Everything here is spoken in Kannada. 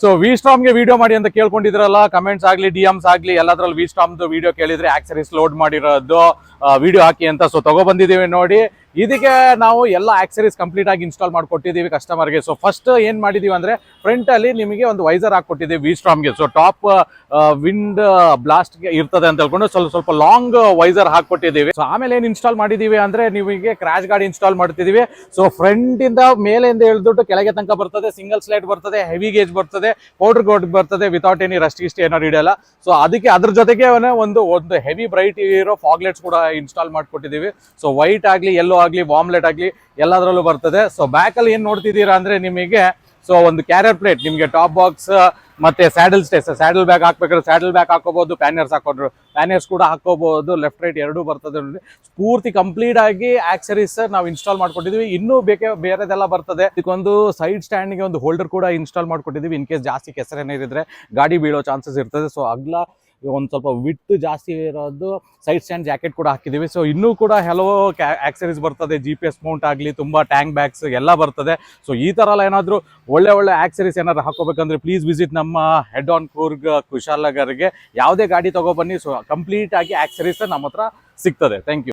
ಸೊ ವಿ ಸ್ಟಾಮ್ಗೆ ವಿಡಿಯೋ ಮಾಡಿ ಅಂತ ಕೇಳ್ಕೊಂಡಿದ್ರಲ್ಲ, ಕಮೆಂಟ್ಸ್ ಆಗಲಿ DMs ಆಗಲಿ ಎಲ್ಲದ್ರಲ್ಲಿ ವಿ ಸ್ಟಾಮ್ದು ವಿಡಿಯೋ ಕೇಳಿದ್ರೆ ಆಕ್ಸರೀಸ್ ಲೋಡ್ ಮಾಡಿರೋದು ವಿಡಿಯೋ ಹಾಕಿ ಅಂತ. ಸೊ ತಗೊಬಂದಿದ್ದೀವಿ ನೋಡಿ. ಇದಕ್ಕೆ ನಾವು ಎಲ್ಲ ಆಕ್ಸರೀಸ್ ಕಂಪ್ಲೀಟ್ ಆಗಿ ಇನ್ಸ್ಟಾಲ್ ಮಾಡಿಕೊಟ್ಟಿದ್ದೀವಿ ಕಸ್ಟಮರ್ಗೆ. ಸೊ ಫಸ್ಟ್ ಏನ್ ಮಾಡಿದೀವಿ ಅಂದ್ರೆ ಫ್ರಂಟ್ ಅಲ್ಲಿ ನಿಮಗೆ ಒಂದು ವೈಸರ್ ಹಾಕೊಟ್ಟಿದ್ದೀವಿ ವಿ ಸ್ಟಾಮ್ಗೆ. ಸೊ ಟಾಪ್ ವಿಂಡ್ ಬ್ಲಾಸ್ಟ್ ಇರ್ತದೆ ಅಂತ ಹೇಳ್ಕೊಂಡು ಸ್ವಲ್ಪ ಲಾಂಗ್ ವೈಸರ್ ಹಾಕೊಟ್ಟಿದ್ದೀವಿ. ಸೊ ಆಮೇಲೆ ಏನ್ ಇನ್ಸ್ಟಾಲ್ ಮಾಡಿದೀವಿ ಅಂದ್ರೆ ನಿಮಗೆ ಕ್ರಾಶ್ ಗಾರ್ಡ್ ಇನ್ಸ್ಟಾಲ್ ಮಾಡ್ತಿದೀವಿ. ಸೊ ಫ್ರಂಟ್ ಇಂದ ಮೇಲೆಯಿಂದ ಇಳಿದ್ಬಿಟ್ಟು ಕೆಳಗೆ ತನಕ ಬರ್ತದೆ, ಸಿಂಗಲ್ ಸ್ಲೈಡ್ ಬರ್ತದೆ, ಹೆವಿ ಗೇಜ್ ಬರ್ತದೆ, ಪೌಡರ್ ಗೋಲ್ಡ್ ಬರ್ತದೆ, ವಿತೌಟ್ ಎನಿ ರಸ್ಟ್ ಗಿಸ್ಟ್ ಏನಾರು ಇಡಲ್ಲ. ಸೊ ಅದಕ್ಕೆ ಅದ್ರ ಜೊತೆಗೆ ಒಂದು ಹೆವಿ ಬ್ರೈಟ್ ಇರೋ ಫಾಗ್ಲೆಟ್ಸ್ ಕೂಡ ಇನ್ಸ್ಟಾಲ್ ಮಾಡ್ಕೊಟ್ಟಿದ್ದೀವಿ. ಸೊ ವೈಟ್ ಆಗ್ಲಿ, ಯೆಲ್ಲೋ ಆಗ್ಲಿ, ವಾಮ್ಲೆಟ್ ಆಗ್ಲಿ ಎಲ್ಲದರಲ್ಲೂ ಬರ್ತದೆ. ಸೊ ಬ್ಯಾಕ್ ಅಲ್ಲಿ ಏನ್ ನೋಡ್ತಿದ್ದೀರಾ ಅಂದ್ರೆ ನಿಮಗೆ ಒಂದು ಕ್ಯಾರಿಯರ್ ಪ್ಲೇಟ್, ನಿಮಗೆ ಟಾಪ್ ಬಾಕ್ಸ್ ಮತ್ತೆ ಸ್ಯಾಡಲ್ ಸ್ಟೇಸ್, ಸ್ಯಾಡಲ್ ಬ್ಯಾಗ್ ಹಾಕ್ಬೇಕಾದ್ರೆ ಸ್ಯಾಡಲ್ ಬ್ಯಾಗ್ ಹಾಕೋಬಹುದು, ಪ್ಯಾನಿಯರ್ಸ್ ಹಾಕೊಂಡ್ರು ಪ್ಯಾನಿಯರ್ಸ್ ಕೂಡ ಹಾಕೋಬಹುದು, ಲೆಫ್ಟ್ ರೈಟ್ ಎರಡೂ ಬರ್ತದೆ ನೋಡಿ. ಪೂರ್ತಿ ಕಂಪ್ಲೀಟ್ ಆಗಿ ಆಕ್ಸರೀಸ್ ನಾವು ಇನ್ಸ್ಟಾಲ್ ಮಾಡ್ಕೊಟ್ಟಿದೀವಿ. ಇನ್ನೂ ಬೇರೆದೆಲ್ಲ ಬರ್ತದೆ. ಇದಕ್ಕೊಂದು ಸೈಡ್ ಸ್ಟ್ಯಾಂಡ್ಗೆ ಒಂದು ಹೋಲ್ಡರ್ ಕೂಡ ಇನ್ಸ್ಟಾಲ್ ಮಾಡ್ಕೊಟ್ಟಿದೀವಿ. ಇನ್ ಕೇಸ್ ಜಾಸ್ತಿ ಕೆಸರೇನಿದ್ರೆ ಗಾಡಿ ಬೀಳೋ ಚಾನ್ಸಸ್ ಇರ್ತದೆ. ಸೊ ಅಗ್ಲ ಒಂದು ಸ್ವಲ್ಪ ವಿಟ್ ಜಾಸ್ತಿ ಇರೋದು ಸೈಡ್ ಸ್ಟ್ಯಾಂಡ್ ಜಾಕೆಟ್ ಕೂಡ ಹಾಕಿದೀವಿ. ಸೊ ಇನ್ನೂ ಕೂಡ ಹಲವು ಆಕ್ಸರೀಸ್ ಬರ್ತದೆ, GPS ಮೌಂಟ್ ಆಗಲಿ, ತುಂಬಾ ಟ್ಯಾಂಕ್ ಬ್ಯಾಗ್ಸ್ ಎಲ್ಲ ಬರ್ತದೆ. ಸೊ ಈ ತರ ಎಲ್ಲ ಏನಾದ್ರು ಒಳ್ಳೆ ಆಕ್ಸರೀಸ್ ಏನಾದ್ರು ಹಾಕೋಬೇಕಂದ್ರೆ ಪ್ಲೀಸ್ ವಿಸಿಟ್ ನಮ್ಮ ಹೆಡ್ ಆನ್ ಕೂರ್ಗ್ ಕುಶಾಲನಗರ್ಗೆ. ಯಾವುದೇ ಗಾಡಿ ತಗೊಬನ್ನಿ. ಸೊ ಕಂಪ್ಲೀಟ್ ಆಗಿ ಆಕ್ಸರೀಸ್ ನಮ್ಮ ಹತ್ರ ಸಿಗ್ತದೆ. Thank you.